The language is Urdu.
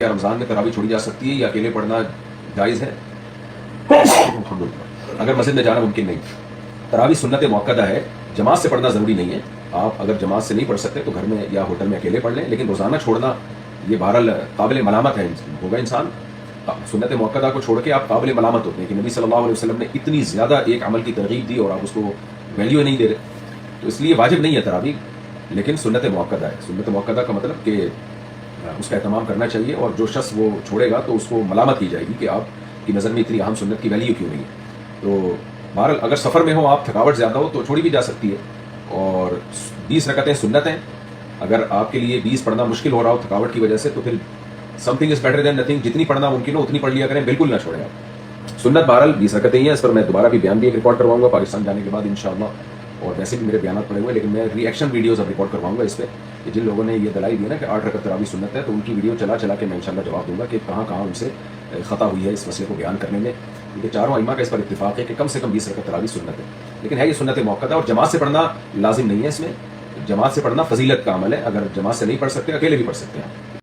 کیا رمضان میں تراویح چھوڑی جا سکتی ہے یا اکیلے پڑھنا جائز ہے؟ اگر مسجد میں جانا ممکن نہیں، تراویح سنت موقدہ ہے، جماعت سے پڑھنا ضروری نہیں ہے. آپ اگر جماعت سے نہیں پڑھ سکتے تو گھر میں یا ہوٹل میں اکیلے پڑھ لیں، لیکن روزانہ چھوڑنا یہ بہرحال قابل ملامت ہے ہوگا انسان. سنت موقدہ کو چھوڑ کے آپ قابل ملامت ہوتے ہیں کہ نبی صلی اللہ علیہ وسلم نے اتنی زیادہ ایک عمل کی ترغیب دی اور آپ اس کو ویلیو نہیں دے رہے. تو اس لیے واجب نہیں ہے تراویح، لیکن سنت موقدہ ہے. سنت موقدہ کا مطلب کہ اس کا اہتمام کرنا چاہیے، اور جو شخص وہ چھوڑے گا تو اس کو ملامت کی جائے گی کہ آپ کی نظر میں اتنی اہم سنت کی ویلیو کیوں نہیں ہے. تو بہرحال اگر سفر میں ہو آپ، تھکاوٹ زیادہ ہو تو چھوڑی بھی جا سکتی ہے. اور 20 رکعتیں سنت ہیں. اگر آپ کے لیے 20 پڑھنا مشکل ہو رہا ہو تھکاوٹ کی وجہ سے تو پھر some thing is better than nothing. جتنی پڑھنا ممکن ہو اتنی پڑھ لیا کریں، بالکل نہ چھوڑیں آپ. سنت بہرحال 20 رکعتیں ہی ہیں. اس پر میں دوبارہ بھی بیان بھی ایک ریکارڈ کرواؤں گا پاکستان جانے کے بعد انشاءاللہ. اور ویسے بھی میرے بیانات پڑے ہوئے، لیکن میں ری ایکشن ویڈیوز اب ریکارڈ کروائوں گا اس پہ کہ جن لوگوں نے یہ دلائی دی نا کہ 8 رکعت تراویح سنت ہے، تو ان کی ویڈیو چلا کے میں انشاءاللہ جواب دوں گا کہ کہاں کہاں ان سے خطا ہوئی ہے اس مسئلے کو بیان کرنے میں. کیونکہ چاروں ائمہ کا اس پر اتفاق ہے کہ کم سے کم 20 رکعت تراویح سنت ہے، لیکن ہے یہ سنت موقدہ. اور جماعت سے پڑھنا لازم نہیں ہے. اس میں جماعت سے پڑھنا فضیلت کا عمل ہے. اگر جماعت سے نہیں پڑھ سکتے اکیلے بھی پڑھ سکتے ہیں.